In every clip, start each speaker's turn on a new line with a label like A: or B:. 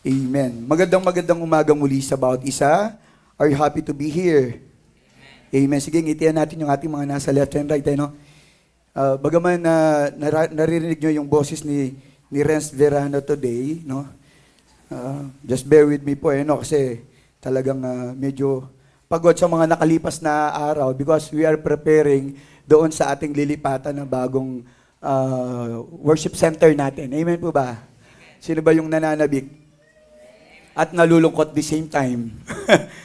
A: Amen. Magandang umaga muli sa bawat isa. Are you happy to be here? Amen. Sige, ngitian natin yung ating mga nasa left and right. No? Bagaman naririnig nyo yung boses ni Renz Verano today, no? Just bear with me po, no? Kasi talagang medyo pagod sa mga nakalipas na araw because we are preparing doon sa ating lilipatan na bagong worship center natin. Amen po ba? Sino ba yung nananabik? At nalulungkot the same time.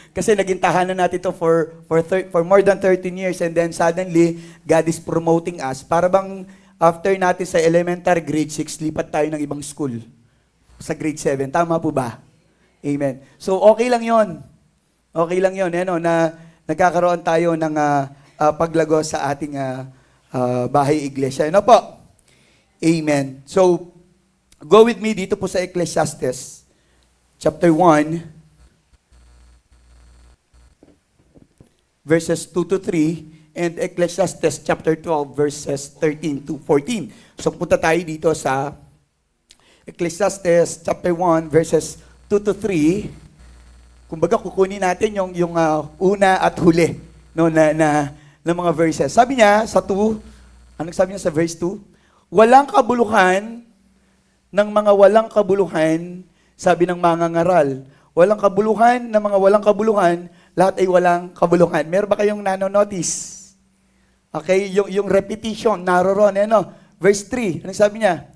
A: Kasi naging tahanan natin ito for more than 13 years and then suddenly, God is promoting us. Para bang after natin sa elementary grade 6, lipat tayo ng ibang school sa grade 7. Tama po ba? Amen. So okay lang yon. Okay lang yon, na nagkakaroon tayo ng paglago sa ating bahay iglesia. Ano po? Amen. So, go with me dito po sa Ecclesiastes. Chapter 1, verses 2 to 3, and Ecclesiastes chapter 12, verses 13 to 14. So punta tayo dito sa Ecclesiastes chapter 1, verses 2 to 3. Kumbaga kukunin natin yung una at huli no, na mga verses. Sabi niya sa 2, anong sabi niya sa verse 2? Walang kabuluhan ng mga walang kabuluhan, sabi ng mga ngaral, walang kabuluhan ng mga walang kabuluhan, lahat ay walang kabuluhan. Meron ba kayong nanonotice? Okay, yung repetition, naroon. Verse 3, ano sabi niya?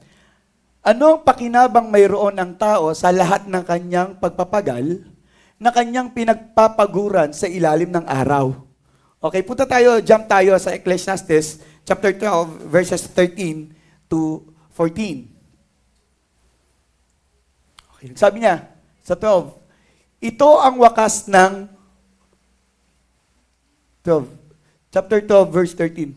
A: Anong pakinabang mayroon ng tao sa lahat ng kanyang pagpapagal na kanyang pinagpapaguran sa ilalim ng araw? Okay, jump tayo sa Ecclesiastes chapter 12, verses 13 to 14. Sabi niya, sa 12, ito ang wakas ng 12, chapter 12, verse 13.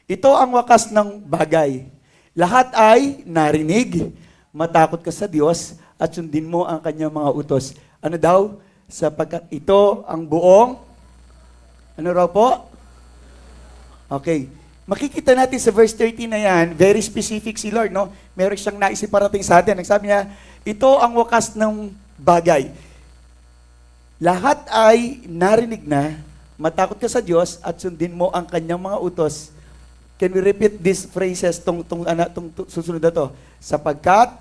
A: Ito ang wakas ng bagay. Lahat ay narinig, matakot ka sa Diyos, at sundin mo ang kanyang mga utos. Ano daw? Sapagkat ito ang buong, ano raw po? Okay. Makikita natin sa verse 13 na yan, very specific si Lord, no? Meron siyang naisip parating sa atin. Nagsabi niya, ito ang wakas ng bagay. Lahat ay narinig na, matakot ka sa Diyos at sundin mo ang kanyang mga utos. Can we repeat these phrases tong susunod na to? Sapagkat,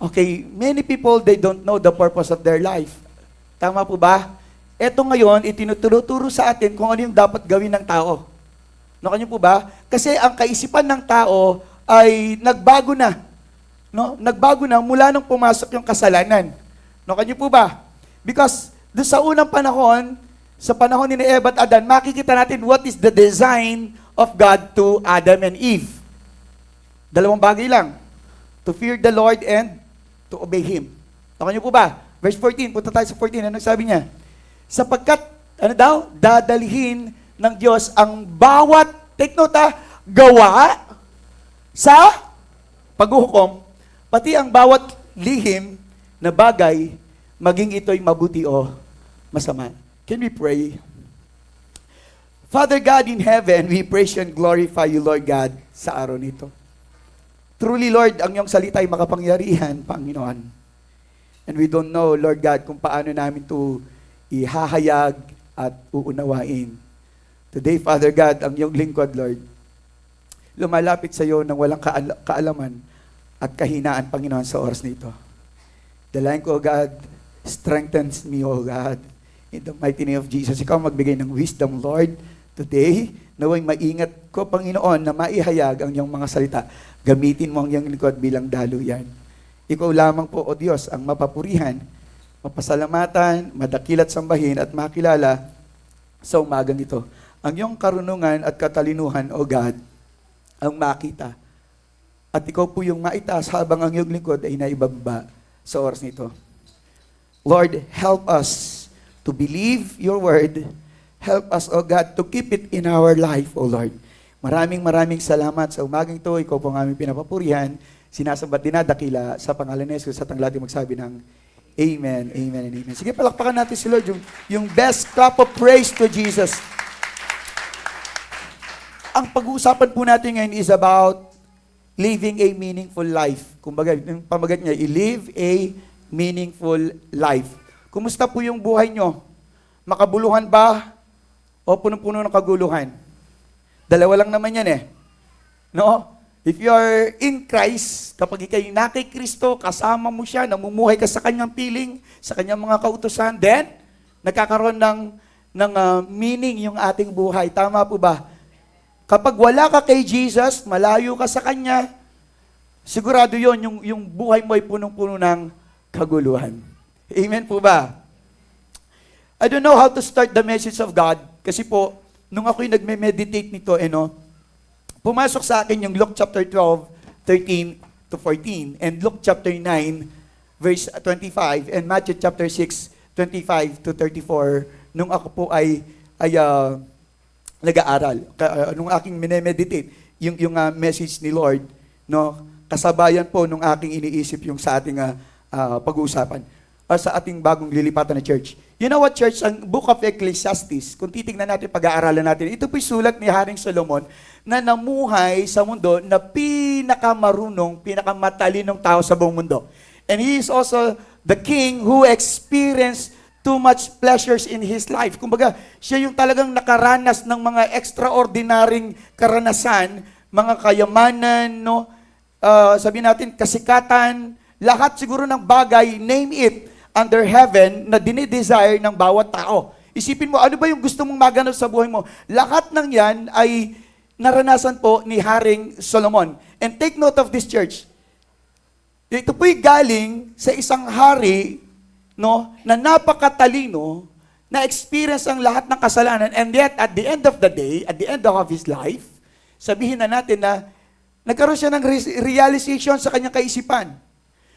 A: okay, many people, they don't know the purpose of their life. Tama po ba? Ito ngayon, itinuturo sa atin kung ano yung dapat gawin ng tao. Nakanyo po ba? Kasi ang kaisipan ng tao ay nagbago na. No? Nagbago na mula nung pumasok yung kasalanan. Nakanyo po ba? Because doon sa unang panahon, sa panahon ni Eva at Adan, makikita natin what is the design of God to Adam and Eve. Dalawang bagay lang. To fear the Lord and to obey Him. Nakanyo po ba? Verse 14, punta tayo sa 14. Ano sabi niya? Sapagkat, dadalihin ng Diyos ang bawat, take note gawa sa paghuhukom, pati ang bawat lihim na bagay, maging ito'y mabuti o masama. Can we pray? Father God in heaven, we praise you and glorify you, Lord God, sa araw nito. Truly, Lord, ang iyong salita ay makapangyarihan, Panginoon. And we don't know, Lord God, kung paano namin ito ihahayag at uunawain. Today, Father God, ang iyong lingkod, Lord, lumalapit sa iyo ng walang kaalaman at kahinaan, Panginoon, sa oras nito. Dalayan ko, God, strengthens me, O God. In the mighty name of Jesus, ikaw magbigay ng wisdom, Lord, today, naway maingat ko, Panginoon, na maihayag ang iyong mga salita. Gamitin mo ang iyong lingkod bilang daluyan. Ikaw lamang po, O Diyos, ang mapapurihan, mapasalamatan, madakilat sambahin, at makilala sa umagang ito. Ang iyong karunungan at katalinuhan, O God, ang makita. At ikaw po yung maitaas habang ang iyong lingkod ay naibababa sa oras nito. Lord, help us to believe your word. Help us, O God, to keep it in our life, O Lord. Maraming salamat sa umagang ito. Ikaw po ang aming pinapapurihan. Sinasambat dinadakila sa pangalan ni Jesus at ang lahat magsabi ng Amen, amen, and amen. Sige, palakpakan natin si Lord. Yung best clap of praise to Jesus. Ang pag-uusapan po natin ngayon is about living a meaningful life. Kumbaga, yung pamagat niya, i-live a meaningful life. Kumusta po yung buhay nyo? Makabuluhan ba? O punong-puno ng kaguluhan? Dalawa lang naman yan eh. No? If you are in Christ, kapag ikay na kay Kristo, kasama mo siya, namumuhay ka sa kanyang piling, sa kanyang mga kautusan, then, nagkakaroon ng meaning yung ating buhay. Tama po ba? Kapag wala ka kay Jesus, malayo ka sa Kanya, sigurado yon yung buhay mo ay punong-puno ng kaguluhan. Amen po ba? I don't know how to start the message of God kasi po, nung ako'y nagme-meditate nito, pumasok sa akin yung Luke chapter 12, 13 to 14, and Luke chapter 9, verse 25, and Matthew chapter 6, 25 to 34, nung ako po ay nag-aaral, nung aking minemeditate, yung message ni Lord, no, kasabayan po nung aking iniisip yung sa ating pag-uusapan, sa ating bagong lilipatan na church. You know what, church? Ang Book of Ecclesiastes, kung titignan natin, pag-aaralan natin, ito po'y sulat ni Haring Solomon na namuhay sa mundo na pinakamarunong, pinakamatalinong tao sa buong mundo. And he is also the king who experienced too much pleasures in his life. Kumbaga, siya yung talagang nakaranas ng mga extraordinaryong karanasan, mga kayamanan, no? Sabihin natin, kasikatan, lahat siguro ng bagay, name it, under heaven, na dinidesire ng bawat tao. Isipin mo, ano ba yung gusto mong maganap sa buhay mo? Lahat ng yan ay naranasan po ni Haring Solomon. And take note of this, church. Ito po'y galing sa isang hari, no, na napakatalino, na experience ang lahat ng kasalanan, and yet, at the end of the day, at the end of his life, sabihin na natin na nagkaroon siya ng realization sa kanyang kaisipan,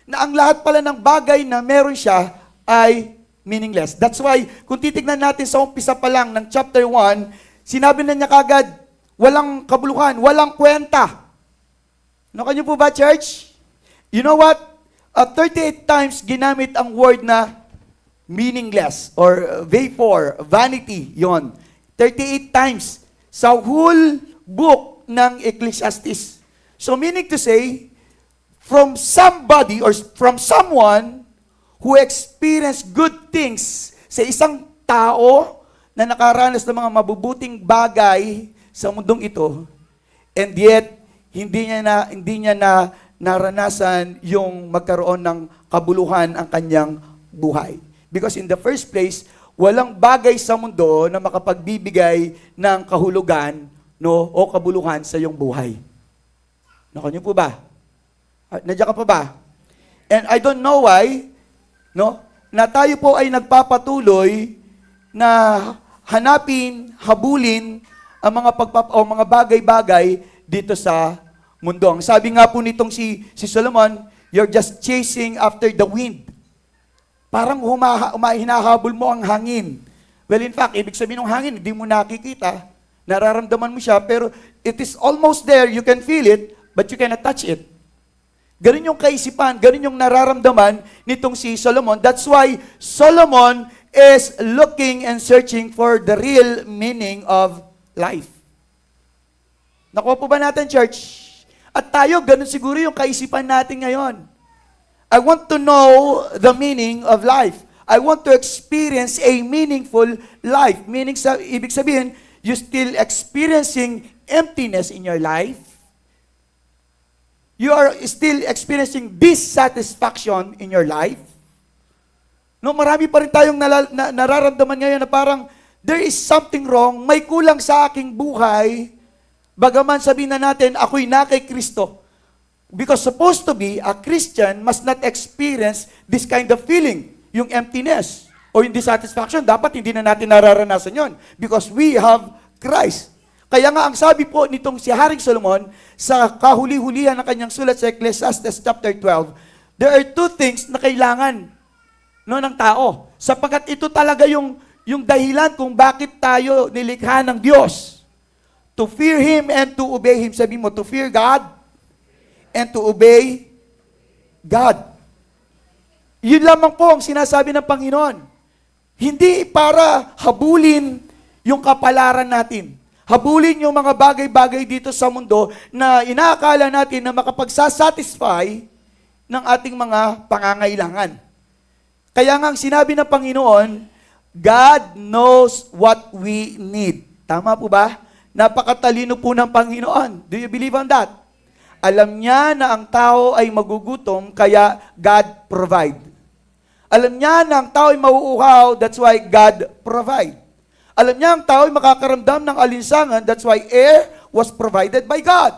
A: na ang lahat pala ng bagay na meron siya ay meaningless. That's why, kung titignan natin sa umpisa pa lang ng chapter 1, sinabi na niya kagad, walang kabuluhan, walang kwenta. No, kanyo po ba, church? You know what? 38 times ginamit ang word na meaningless or vapor, vanity, yon. 38 times sa whole book ng Ecclesiastes. So meaning to say, from somebody or from someone who experienced good things sa isang tao na nakaranas ng mga mabubuting bagay sa mundong ito, and yet hindi niya na naranasan yung magkaroon ng kabuluhan ang kanyang buhay. Because in the first place, walang bagay sa mundo na makapagbibigay ng kahulugan, no, o kabuluhan sa iyong buhay. Nakanyo po ba? Nandiyan ka pa ba? And I don't know why, no, na tayo po ay nagpapatuloy na hanapin, habulin ang mga bagay-bagay dito sa mundo. Ang sabi nga po nitong si Solomon, you're just chasing after the wind. Parang hinahabol mo ang hangin. Well, in fact, ibig sabihin ng hangin, hindi mo nakikita, nararamdaman mo siya, pero it is almost there, you can feel it, but you cannot touch it. Ganun yung kaisipan, ganun yung nararamdaman nitong si Solomon. That's why Solomon is looking and searching for the real meaning of life. Nakuha po ba natin, church? At tayo, ganun siguro yung kaisipan natin ngayon. I want to know the meaning of life. I want to experience a meaningful life. Ibig sabihin, you still experiencing emptiness in your life. You are still experiencing dissatisfaction in your life. No, marami pa rin tayong nararamdaman ngayon na parang there is something wrong, may kulang sa aking buhay, bagaman sabihin na natin, ako'y na kay Kristo. Because supposed to be, a Christian must not experience this kind of feeling, yung emptiness o yung dissatisfaction. Dapat hindi na natin nararanasan yon because we have Christ. Kaya nga ang sabi po nitong si Haring Solomon sa kahuli-hulihan ng kanyang sulat sa Ecclesiastes chapter 12, there are two things na kailangan ng tao. Sapagkat ito talaga yung dahilan kung bakit tayo nilikha ng Diyos. To fear Him and to obey Him. Sabi mo, to fear God and to obey God. Yun lamang po ang sinasabi ng Panginoon. Hindi para habulin yung kapalaran natin. Habulin yung mga bagay-bagay dito sa mundo na inaakala natin na makapagsasatisfy ng ating mga pangangailangan. Kaya nga ang sinabi ng Panginoon, God knows what we need. Tama po ba? Napakatalino po ng Panginoon. Do you believe on that? Alam niya na ang tao ay magugutom, kaya God provide. Alam niya na ang tao ay mauuhaw, that's why God provide. Alam niya ang tao ay makakaramdam ng alinsangan, that's why air was provided by God.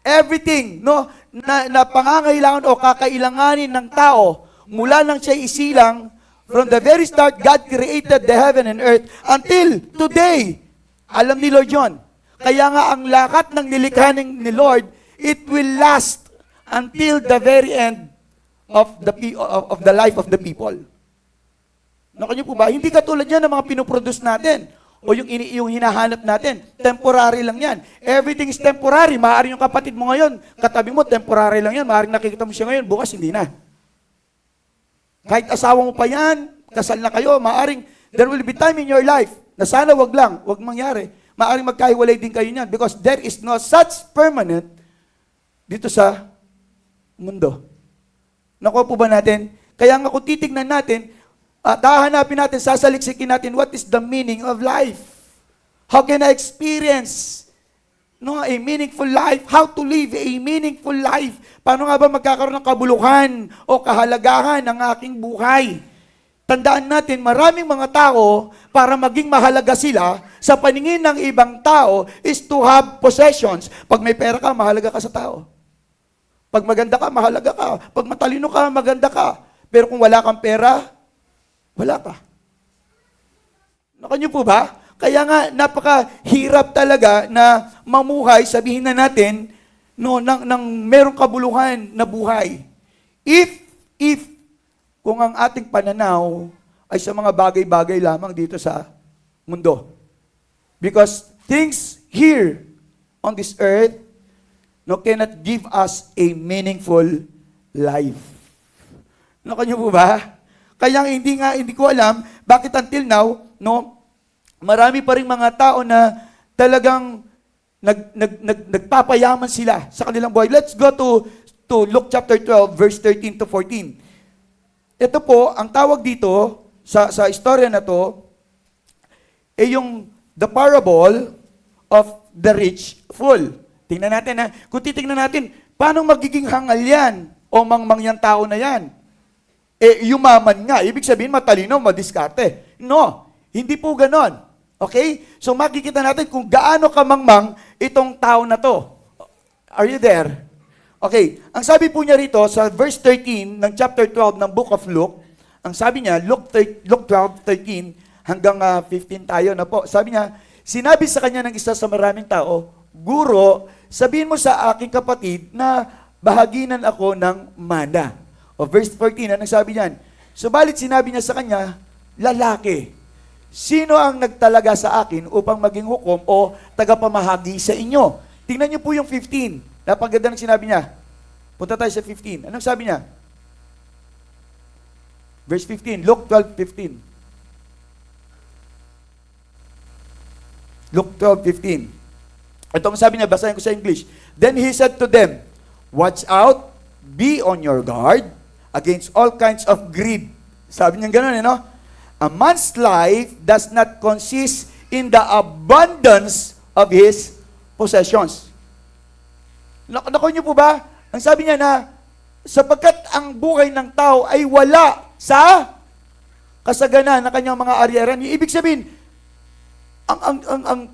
A: Everything na pangangailangan o kakailanganin ng tao, mula nang siya isilang, from the very start, God created the heaven and earth until today. Alam ni Lord yun. Kaya nga ang lakat ng nilikha ni Lord, it will last until the very end of the life of the people. Nakanyo po ba? Hindi katulad yan ng mga pinoproduce natin o yung hinahanap natin. Temporary lang yan. Everything is temporary. Maaaring yung kapatid mo ngayon, katabi mo, temporary lang yan. Maaaring nakikita mo siya ngayon, bukas hindi na. Kahit asawa mo pa yan, kasal na kayo, maaaring there will be time in your life na sana wag mangyari. Maaaring magkahiwalay din kayo niyan because there is no such permanent dito sa mundo. Nakuha po ba natin? Kaya nga kung titignan natin, at hahanapin natin, sasaliksikin natin, what is the meaning of life? How can I experience a meaningful life? How to live a meaningful life? Paano nga ba magkakaroon ng kabuluhan o kahalagahan ng aking buhay? Tandaan natin, maraming mga tao, para maging mahalaga sila, sa paningin ng ibang tao, is to have possessions. Pag may pera ka, mahalaga ka sa tao. Pag maganda ka, mahalaga ka. Pag matalino ka, maganda ka. Pero kung wala kang pera, wala ka. Nakanyo po ba? Kaya nga, napakahirap talaga na mamuhay, sabihin na natin, ng merong kabuluhan na buhay. If kung ang ating pananaw ay sa mga bagay-bagay lamang dito sa mundo. Because things here on this earth cannot give us a meaningful life. Nakanyo po ba? Kaya hindi ko alam bakit until now, marami pa rin mga tao na talagang nagpapayaman sila sa kanilang buhay. Let's go to Luke chapter 12, verse 13 to 14. Ito po, ang tawag dito, sa istorya na to, yung the parable of the rich fool. Tingnan natin ha. Kung titingnan natin, paano magiging hangal yan o mangmangyang tao na yan? Yumaman nga. Ibig sabihin, matalino, madiskarte. No, hindi po ganon. Okay? So makikita natin kung gaano kamangmang itong tao na to. Are you there? Okay. Ang sabi po niya rito sa verse 13 ng chapter 12 ng book of Luke, ang sabi niya, Luke 12:13 hanggang 15 tayo na po. Sabi niya, sinabi sa kanya ng isa sa maraming tao, Guro, sabihin mo sa aking kapatid na bahaginan ako ng mana. O verse 14, anong sabi niyan? Subalit sinabi niya sa kanya, lalaki, sino ang nagtalaga sa akin upang maging hukom o tagapamahagi sa inyo? Tingnan niyo po yung 15. Napaganda ng sinabi niya. Punta tayo sa 15. Anong sabi niya? Verse 15, Luke 12:15. Luke 12:15. Ito ang sabi niya, basahin ko sa English. Then he said to them, watch out, be on your guard against all kinds of greed. Sabi niya gano'n, A man's life does not consist in the abundance of his possessions. Naku niyo po ba? Ang sabi niya na, sapagkat ang buhay ng tao ay wala sa kasaganan ng kanyang mga ari-arian. Ibig sabihin, ang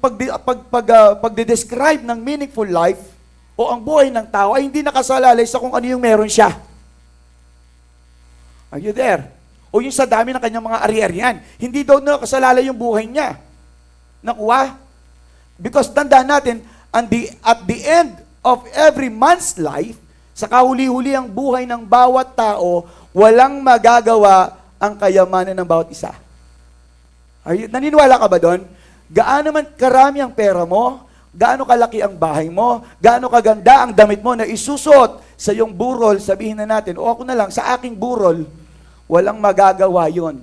A: pagde-describe ng meaningful life o ang buhay ng tao ay hindi nakasalalay sa kung ano yung meron siya. Are you there? O yung sa dami ng kanyang mga ari-arian. Hindi daw nakasalalay yung buhay niya. Nakuha? Because tandaan natin, at the end of every man's life, sa kahuli-huli ang buhay ng bawat tao, walang magagawa ang kayamanan ng bawat isa. Naniniwala ka ba doon? Gaano man karami ang pera mo, gaano kalaki ang bahay mo, gaano kaganda ang damit mo na isusot sa iyong burol, sabihin na natin, o ako na lang, sa aking burol, walang magagawa yon.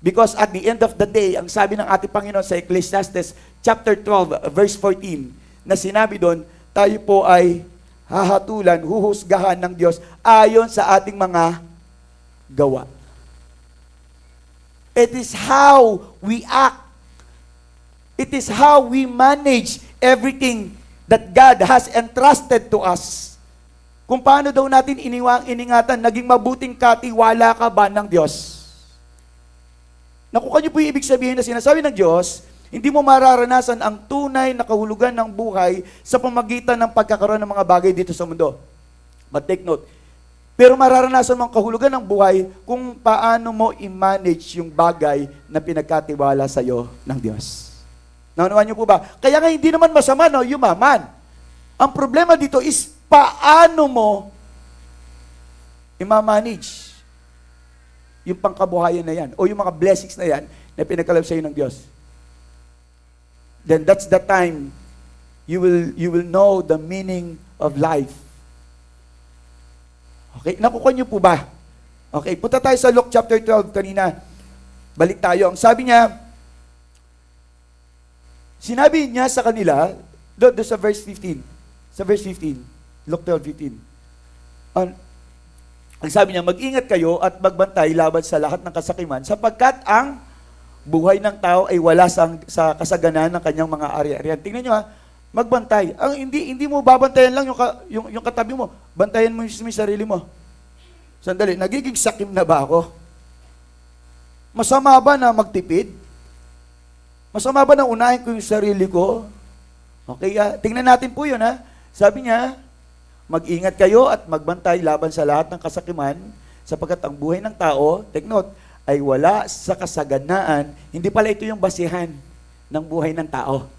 A: Because at the end of the day, ang sabi ng ating Panginoon sa Ecclesiastes chapter 12, verse 14, na sinabi doon, tayo po ay hahatulan, huhusgahan ng Diyos ayon sa ating mga gawa. It is how we act. It is how we manage everything that God has entrusted to us. Kung paano daw natin iningatan, naging mabuting katiwala ka ba ng Diyos? Nakuha niyo po yung ibig sabihin na sinasabi ng Diyos, hindi mo mararanasan ang tunay na kahulugan ng buhay sa pamagitan ng pagkakaroon ng mga bagay dito sa mundo. But take note, pero mararanasan mo ang kahulugan ng buhay kung paano mo i-manage yung bagay na pinagkatiwala sa iyo ng Diyos. Naunawan niyo po ba? Kaya nga hindi naman masama, no, yumaman. Ang problema dito is paano mo i-manage yung pangkabuhayan na yan o yung mga blessings na yan na pinagkaloob sa iyo ng Diyos. Then that's the time you will know the meaning of life. Okay, nakukuha niyo po ba? Okay, punta tayo sa Luke chapter 12 kanina. Balik tayo. Ang sabi niya, sinabi niya sa kanila, doon sa verse 15. Sa verse 15. Luke 12:15. Ang sabi niya, mag-ingat kayo at magbantay laban sa lahat ng kasakiman sapagkat ang buhay ng tao ay wala sa kasaganan ng kanyang mga ari-arian. Tingnan niyo ha, magbantay. Ang hindi mo babantayan lang yung katabi mo. Bantayan mo yung sarili mo. Sandali, nagiging sakim na ba ako? Masama ba na magtipid? Masama ba na unahin ko yung sarili ko? Okay, tingnan natin po yun ha. Sabi niya, mag-ingat kayo at magbantay laban sa lahat ng kasakiman sapagkat ang buhay ng tao, take note, ay wala sa kasaganaan. Hindi pala ito yung basihan ng buhay ng tao.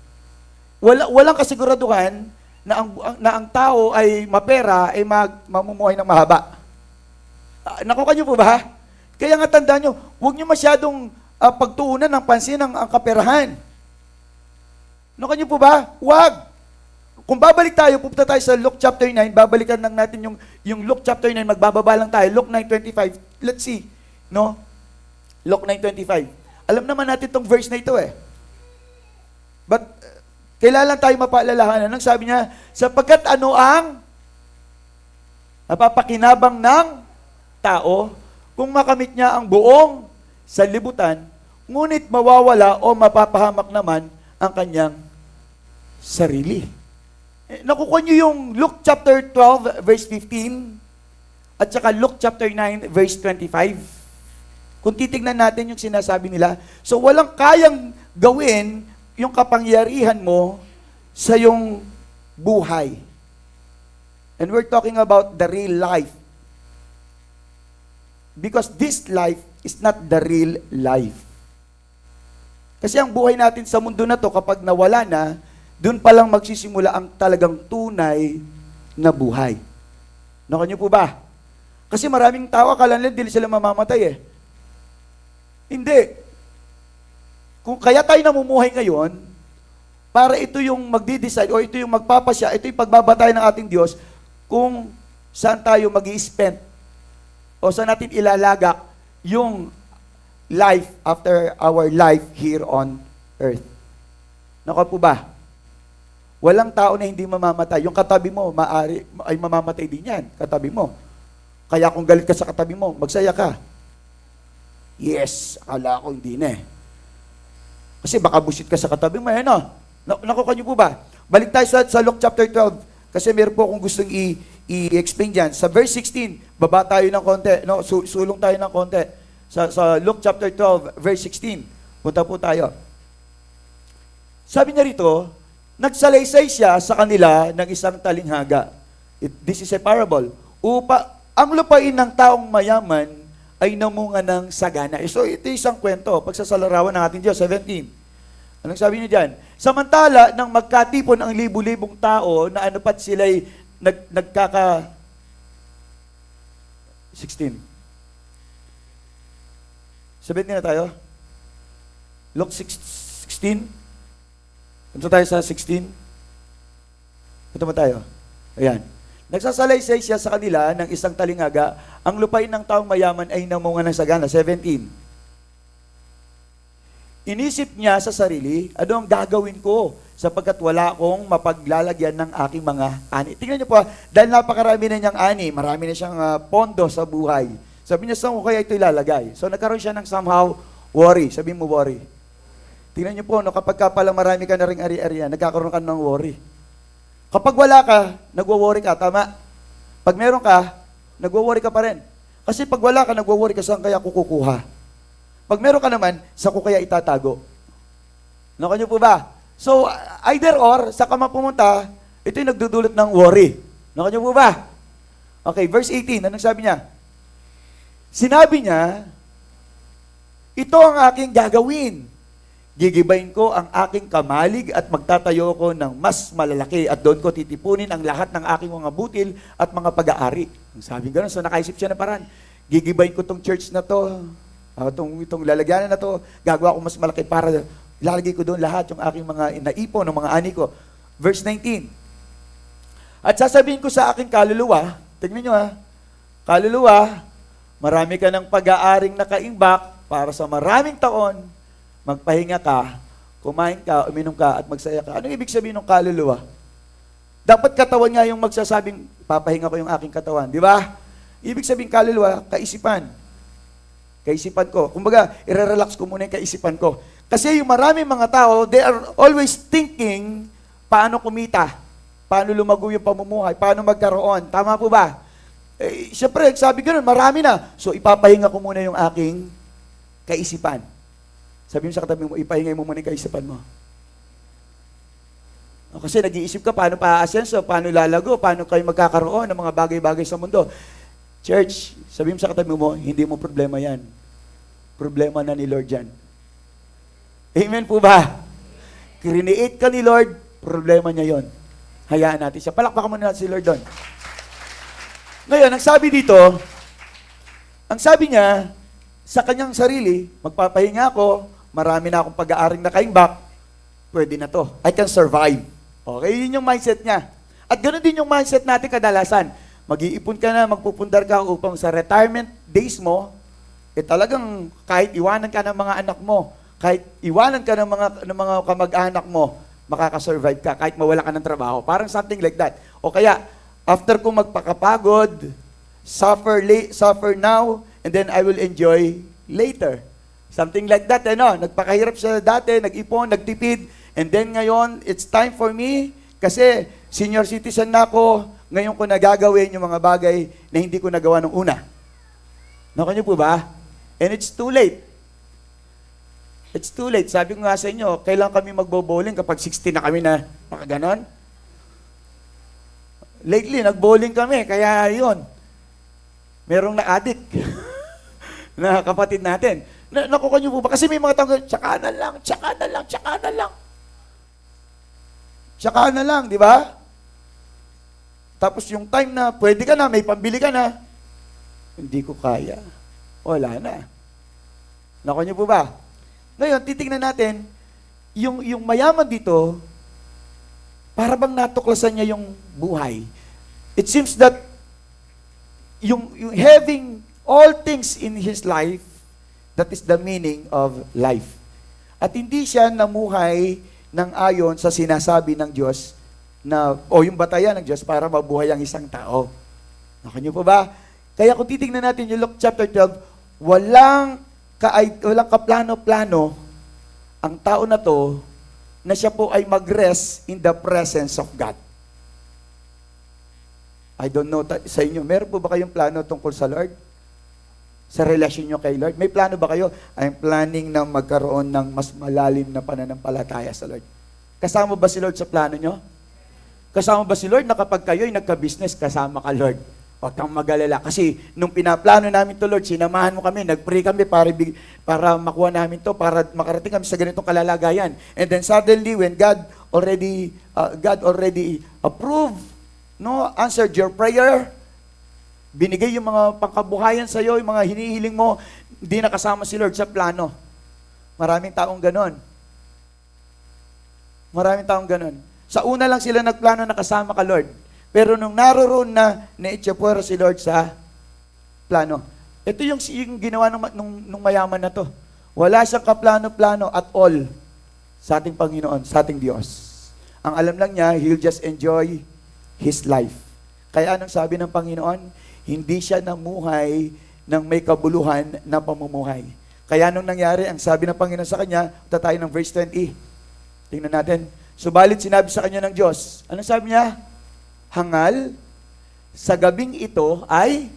A: Walang kasiguraduhan na ang tao ay mapera, ay mamumuhay ng mahaba. Nakuha niyo po ba? Kaya nga tandaan niyo, huwag niyo masyadong pagtuunan ng pansin ang kaperahan. Nakuha niyo po ba? Huwag. Kung babalik tayo, pupunta tayo sa Luke chapter 9, babalikan lang natin yung Luke chapter 9, magbababa lang tayo. Luke 9:25. Let's see. No? Luke 9:25. Alam naman natin itong verse na ito eh. But, kailangan tayo mapaalalahanan. Nang sabi niya, sapagkat ano ang napapakinabang ng tao kung makamit niya ang buong sanlibutan, ngunit mawawala o mapapahamak naman ang kanyang sarili. Nakukuha niyo yung Luke chapter 12 verse 15 at saka Luke chapter 9 verse 25. Kung titignan natin yung sinasabi nila, so walang kayang gawin yung kapangyarihan mo sa yung buhay. And we're talking about the real life. Because this life is not the real life. Kasi ang buhay natin sa mundo na to, kapag nawala na, doon pa lang magsisimula ang talagang tunay na buhay. Nakuha niyo po ba? Kasi maraming tao, akala nila hindi sila mamamatay eh. Hindi. Kung kaya tayo namumuhay ngayon, para ito yung magdi-decide o ito yung magpapasya, ito yung pagbabantay ng ating Diyos kung saan tayo mag-i-spend o saan natin ilalagak yung life after our life here on earth. Nakuha po ba? Walang tao na hindi mamamatay. Yung katabi mo, ay mamamatay din yan. Katabi mo. Kaya kung galit ka sa katabi mo, magsaya ka. Yes, akala ko hindi na eh. Kasi baka busit ka sa katabi mo, ano? Nakuha niyo po ba? Balik tayo sa Luke chapter 12. Kasi meron po akong gustong i-explain dyan. Sa verse 16, baba tayo ng konti. No? Sulong tayo ng konti. Sa Luke chapter 12, verse 16. Punta po tayo. Sabi niya rito, nagsalaysay siya sa kanila ng isang talinghaga. This is a parable. Ang lupain ng taong mayaman ay namunga ng sagana. So ito isang kwento. Pagsasalarawan ng ating Diyos, 17. Anong sabi niya dyan? Samantala, nang magkatipon ang libu-libong tao na anupat sila'y nagkaka... 16. 17 na tayo. Luke 16. Punta tayo sa 16. Punta mo tayo. Ayan. Nagsasalaysay siya sa kanila ng isang talingaga. Ang lupain ng taong mayaman ay namunga ng sagana. 17. Inisip niya sa sarili, ano ang gagawin ko sapagkat wala akong mapaglalagyan ng aking mga ani. Tingnan niyo po, dahil napakarami na niyang ani, marami na siyang pondo sa buhay. Sabi niya, saan ko kaya ito ilalagay? So nagkaroon siya ng somehow worry. Sabi mo worry. Tingnan niyo po, no, kapag ka pala marami ka na ring ari-arian, nagkakaroon ka ng worry. Kapag wala ka, nagwo-worry ka, tama? Pag meron ka, nagwo-worry ka pa rin. Kasi pag wala ka, nagwo-worry ka, saan kaya kukuha? Pag meron ka naman, saan ko kaya itatago? Naku niyo po ba? So, either or, sa ka pumunta, ito yung nagdudulot ng worry. Naku niyo po ba? Okay, verse 18, anong sabi niya? Sinabi niya, ito ang aking gagawin. Gigibayin ko ang aking kamalig at magtatayo ko ng mas malalaki at doon ko titipunin ang lahat ng aking mga butil at mga pag-aari. Ang sabi gano'n, so nakaisip siya na paraan. Gigibayin ko tong church na to, itong lalagyanan na to, gagawa ko mas malaki para ilalagay ko doon lahat yung aking mga naipon, ng mga ani ko. Verse 19. At sasabihin ko sa aking kaluluwa, tingnan nyo kaluluwa, marami ka ng pag-aaring nakaimbak para sa maraming taon, magpahinga ka, kumain ka, uminom ka, at magsaya ka. Anong ibig sabihin ng kaluluwa? Dapat katawan nga yung magsasabing, papahinga ko yung aking katawan. Di ba? Ibig sabihin kaluluwa, kaisipan. Kaisipan ko. Kumbaga, i-relax ko muna yung kaisipan ko. Kasi yung maraming mga tao, they are always thinking, paano kumita? Paano lumago yung pamumuhay? Paano magkaroon? Tama po ba? Siyempre, sabi ganun, marami na. So, ipapahinga ko muna yung aking kaisipan. Sabi mo sa katabi mo, ipahingay mo muna yung kaisipan mo. Kasi nag-iisip ka, paano pa-aasenso, paano lalago, paano kayo magkakaroon ng mga bagay-bagay sa mundo. Church, sabi mo sa katabi mo, hindi mo problema yan. Problema na ni Lord yan. Amen po ba? Create ka ni Lord, problema niya yon. Hayaan natin siya. Palakpakan muna natin si Lord doon. Ngayon, ang sabi niya, sa kanyang sarili, magpapahinga ako, marami na akong pag-aaring nakaimbak, pwede na to. I can survive. Okay, yun yung mindset niya. At ganoon din yung mindset natin kadalasan. Mag-iipon ka na, magpupundar ka upang sa retirement days mo, talagang kahit iwanan ka ng mga anak mo, kahit iwanan ka ng mga kamag-anak mo, makakasurvive ka kahit mawala ka ng trabaho. Parang something like that. O kaya, after kong magpakapagod, suffer now, and then I will enjoy later. Something like that, nagpakahirap siya dati, nag-ipon, nagtipid, and then ngayon, it's time for me, kasi senior citizen na ako, ngayon ko nagagawin yung mga bagay na hindi ko nagawa nung una. Naku niyo po ba? And it's too late. It's too late. Sabi ko nga sa inyo, kailan kami magbo-bowling kapag 60 na kami na makaganon? Lately, nag-bowling kami, kaya yun. Merong na-addict na kapatid natin. Nakuha niyo po ba? Kasi may mga tao, tsaka na lang. Tsaka na lang, di ba? Tapos yung time na pwede ka na, may pambili ka na, hindi ko kaya. Wala na. Nakuha niyo po ba? Ngayon, titingnan natin, yung mayaman dito, para bang natuklasan niya yung buhay. It seems that yung having all things in his life, that is the meaning of life. At hindi siya namuhay ng ayon sa sinasabi ng Diyos o yung batayan ng Diyos para mabuhay ang isang tao. Naku niyo po ba? Kaya kung titingnan natin yung Luke chapter 12, walang kaplano-plano ang tao na to na siya po ay mag-rest in the presence of God. I don't know sa inyo, meron po ba kayong plano tungkol sa Lord? Sa relasyon nyo kay Lord? May plano ba kayo? I'm planning na magkaroon ng mas malalim na pananampalataya sa Lord. Kasama ba si Lord sa plano nyo? Kasama ba si Lord na kapag kayo'y nagka-business, kasama ka Lord? Huwag kang mag-alala. Kasi nung pinaplano namin to Lord, sinamahan mo kami, nag-pray kami para makuha namin to, para makarating kami sa ganitong kalalagayan. And then suddenly, when God already approved, answered your prayer, binigay yung mga pangkabuhayan sa iyo, yung mga hinihiling mo, hindi nakasama si Lord sa plano. Maraming taong ganon. Sa una lang sila nagplano na kasama ka, Lord. Pero nung naroon na itsapuera si Lord sa plano. Ito yung ginawa nung mayaman na to. Wala siyang kaplano-plano at all sa ating Panginoon, sa ating Diyos. Ang alam lang niya, He'll just enjoy His life. Kaya anong sabi ng Panginoon? Hindi siya namuhay ng may kabuluhan na pamumuhay. Kaya anong nangyari? Ang sabi ng Panginoon sa kanya, punta tayo ng verse 20. Tingnan natin. Subalit sinabi sa kanya ng Diyos. Anong sabi niya? Hangal, sa gabing ito ay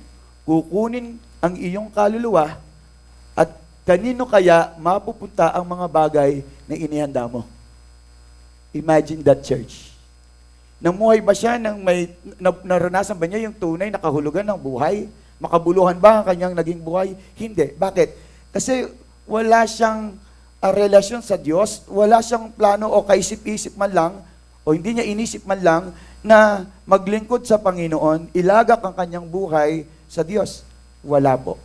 A: kukunin ang iyong kaluluwa at kanino kaya mapupunta ang mga bagay na inihanda mo? Imagine that, church. Namuhay ba siya ng may, naranasan ba niya yung tunay na kahulugan ng buhay? Makabuluhan ba ang kanyang naging buhay? Hindi. Bakit? Kasi wala siyang relasyon sa Diyos, wala siyang plano o kaisip-isip man lang, o hindi niya inisip man lang na maglingkod sa Panginoon, ilagak ang kanyang buhay sa Diyos. Wala po.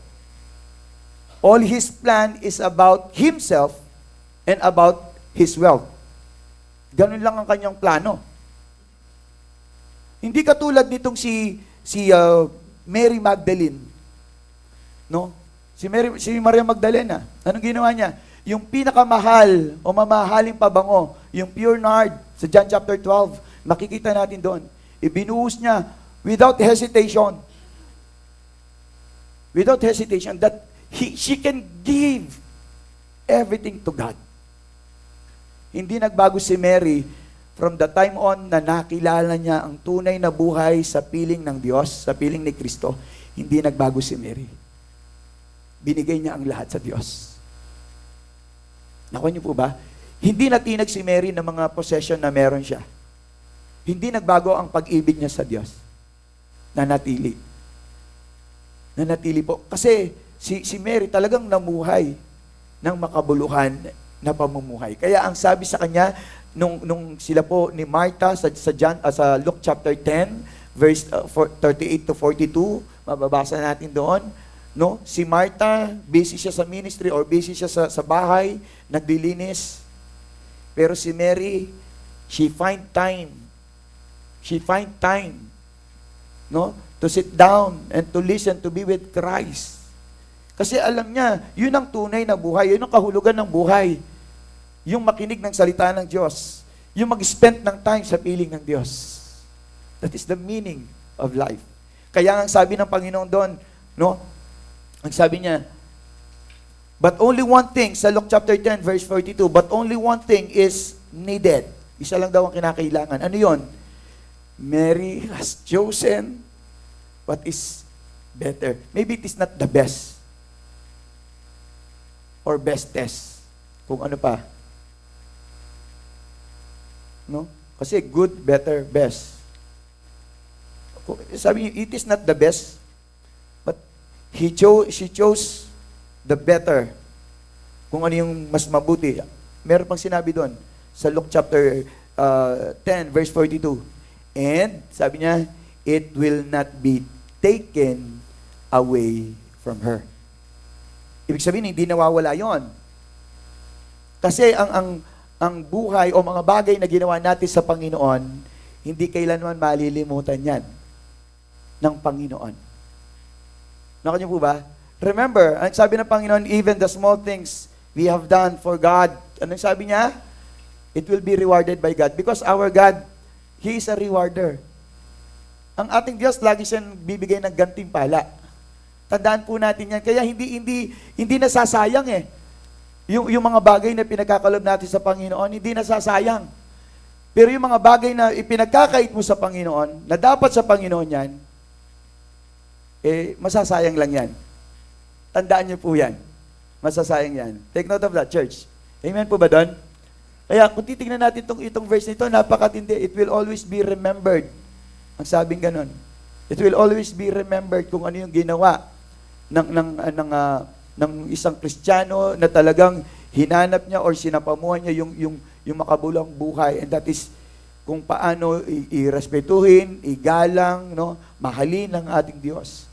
A: All his plan is about himself and about his wealth. Ganun lang ang kanyang plano. Hindi katulad nitong si Mary Magdalene. No? Si Maria Magdalena, anong ginawa niya? Yung pinakamahal o mamahaling pabango, yung pure nard, sa John chapter 12, makikita natin doon. Ibinuhos niya without hesitation. Without hesitation that she can give everything to God. Hindi nagbago si Mary from the time on na nakilala niya ang tunay na buhay sa piling ng Diyos, sa piling ni Kristo. Hindi nagbago si Mary. Binigay niya ang lahat sa Diyos. Nakuha niyo po ba? Hindi natinag si Mary ng mga possession na meron siya. Hindi nagbago ang pag-ibig niya sa Diyos. Nanatili. Nanatili po. Kasi si Mary talagang namuhay ng makabuluhan na pamumuhay. Kaya ang sabi sa kanya, nung sila po ni Martha sa Luke chapter 10, verse 38 to 42, mababasa natin doon, no? Si Martha, busy siya sa ministry or busy siya sa bahay, naglilinis. Pero si Mary, she find time, no? To sit down and to listen, to be with Christ. Kasi alam niya, yun ang tunay na buhay, yun ang kahulugan ng buhay. Yung makinig ng salita ng Diyos, yung mag-spend ng time sa piling ng Diyos. That is the meaning of life. Kaya ang sabi ng Panginoon doon, no? Ang sabi niya, but only one thing, sa Luke chapter 10, verse 42, but only one thing is needed. Isa lang daw ang kinakailangan. Ano yon? Mary has chosen what is better. Maybe it is not the best or bestest. Kung ano pa. No? Kasi good, better, best. Sabi niya, it is not the best, but she chose the better. Kung ano yung mas mabuti. Meron pang sinabi doon sa Luke chapter 10, verse 42. And, sabi niya, it will not be taken away from her. Ibig sabihin, hindi nawawala yon. Kasi ang buhay o mga bagay na ginawa natin sa Panginoon, hindi kailanman malilimutan yan ng Panginoon. Nakanya po ba? Remember, ang sabi ng Panginoon, even the small things we have done for God. Anong sabi niya? It will be rewarded by God. Because our God, He is a rewarder. Ang ating Diyos, lagi siyang bibigay ng gantimpala. Tandaan po natin yan. Kaya hindi nasasayang eh. Yung mga bagay na pinagkakalob natin sa Panginoon, hindi nasasayang. Pero yung mga bagay na ipinagkakait mo sa Panginoon, na dapat sa Panginoon yan, masasayang lang yan. Tandaan niyo po yan. Masasayang yan. Take note of that, church. Amen po ba doon? Kaya kung titignan natin itong verse nito, napakatindi. It will always be remembered. Ang sabing ganun. It will always be remembered kung ano yung ginawa ng isang Kristiyano na talagang hinanap niya or sinapamuhan niya yung makabulang buhay. And that is kung paano irespetuhin, igalang, no, mahalin ng ating Diyos.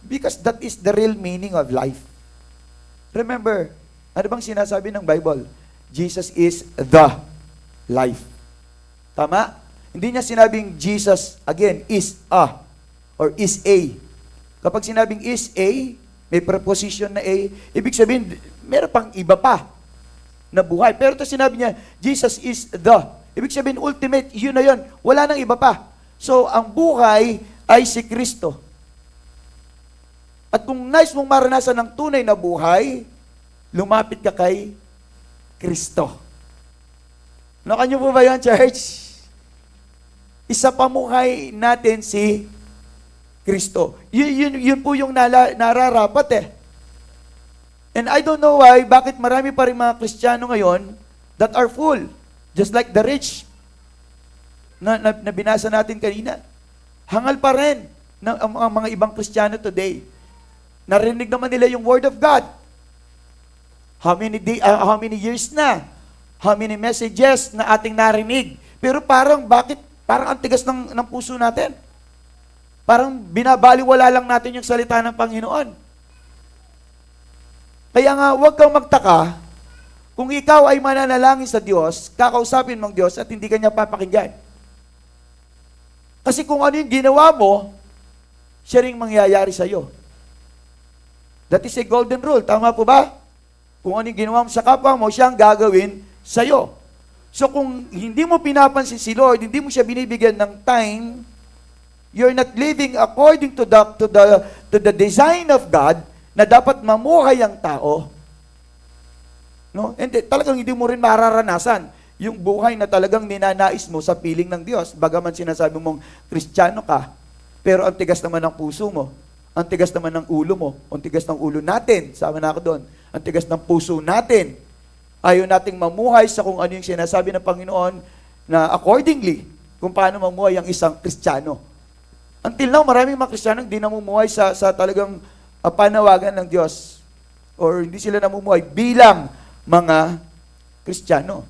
A: Because that is the real meaning of life. Remember, ano bang sinasabi ng Bible? Jesus is the life. Tama? Hindi niya sinabing Jesus, again, is a or is a. Kapag sinabing is a, may preposition na a, ibig sabihin, meron pang iba pa na buhay. Pero ito sinabi niya, Jesus is the. Ibig sabihin, ultimate, yun na yun. Wala nang iba pa. So, ang buhay ay si Kristo. At kung nais mong maranasan ng tunay na buhay, lumapit ka kay Kristo. Nakanyo po ba yun, church? Isa pamuhay natin si Kristo. Yun po yung nararapat eh. And I don't know why, bakit marami pa rin mga Kristiyano ngayon that are full. Just like the rich na binasa natin kanina. Hangal pa rin ang mga ibang Kristiyano today. Narinig naman nila yung Word of God. How many years na? How many messages na ating narinig? Pero parang ang tigas ng puso natin. Parang binabaliwala lang natin yung salita ng Panginoon. Kaya nga, huwag kang magtaka kung ikaw ay mananalangin sa Diyos, kakausapin mong Diyos at hindi ka niya papakinggan. Kasi kung ano yung ginawa mo, siya rin mangyayari sa iyo. That is a golden rule. Tama po ba? Kung ano yung ginawa mo sa kapwa mo, siya ang gagawin sa iyo. So kung hindi mo pinapansin si Lord, hindi mo siya binibigyan ng time, you're not living according to the design of God na dapat mamuhay ang tao. No? And talagang hindi mo rin mararanasan yung buhay na talagang ninanais mo sa piling ng Diyos. Bagaman sinasabi mong Kristiyano ka, pero ang tigas naman ng puso mo, ang tigas naman ng ulo mo, ang tigas ng ulo natin, sama na ako doon, ang tigas ng puso natin. Ayaw nating mamuhay sa kung ano yung sinasabi ng Panginoon na accordingly, kung paano mamuhay ang isang Kristiyano. Until now, maraming mga Kristiyano hindi namumuhay sa talagang panawagan ng Diyos. Or hindi sila namumuhay bilang mga Kristiyano.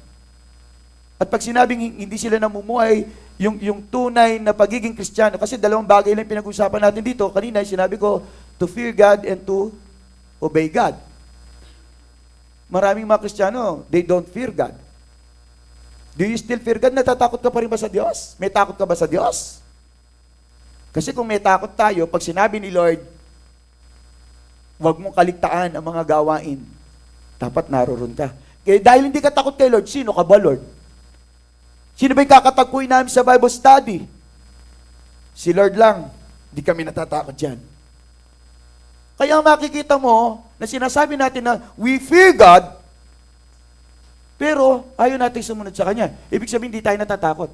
A: At pag sinabing hindi sila namumuhay, yung tunay na pagiging Kristiyano, kasi dalawang bagay lang pinag-usapan natin dito. Kanina, sinabi ko, to fear God and to obey God. Maraming mga Kristiyano, they don't fear God. Do you still fear God? Natatakot ka pa rin ba sa Diyos? May takot ka ba sa Diyos? Kasi kung may takot tayo, pag sinabi ni Lord, huwag mong kaligtaan ang mga gawain, dapat naroon ka. Kaya dahil hindi ka takot kay Lord, sino ka ba, Lord? Sino ba yung kakatagpuin namin sa Bible study? Si Lord lang. Hindi kami natatakot dyan. Kaya makikita mo na sinasabi natin na we fear God, pero ayaw natin sumunod sa Kanya. Ibig sabihin, hindi tayo natatakot.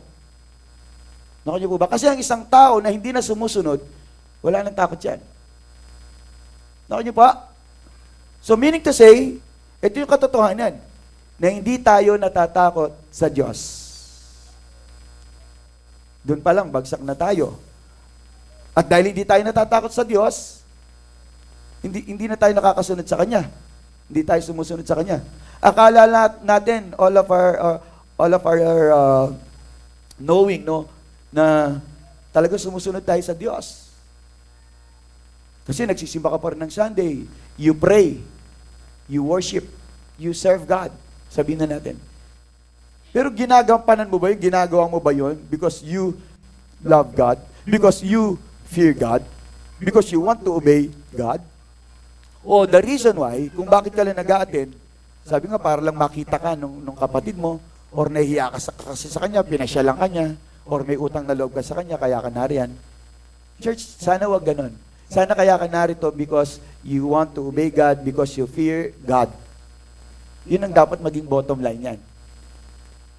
A: Naku niyo po ba? Kasi ang isang tao na hindi na sumusunod, wala nang takot yan. Naku niyo pa? So meaning to say, ito yung katotohanan, na hindi tayo natatakot sa Diyos. Doon pa lang, bagsak na tayo. At dahil hindi tayo natatakot sa Diyos, hindi na tayo nakakasunod sa Kanya. Hindi tayo sumusunod sa Kanya. Akala natin, all of our knowing, no, na talaga sumusunod tayo sa Diyos. Kasi nagsisimba ka pa rin ng Sunday. You pray. You worship. You serve God. Sabihin na natin. Pero ginagampanan mo ba yun? Ginagawa mo ba yun? Because you love God? Because you fear God? Because you want to obey God? O the reason why, kung bakit ka lang nag-a-attend, sabi nga, para lang makita ka nung kapatid mo, or nahihiya ka kasi sa kanya, pinasya lang kanya, or may utang na loob ka sa kanya, kaya ka nariyan. Church, sana wag ganun. Sana kaya ka narito because you want to obey God, because you fear God. Yun ang dapat maging bottom line yan.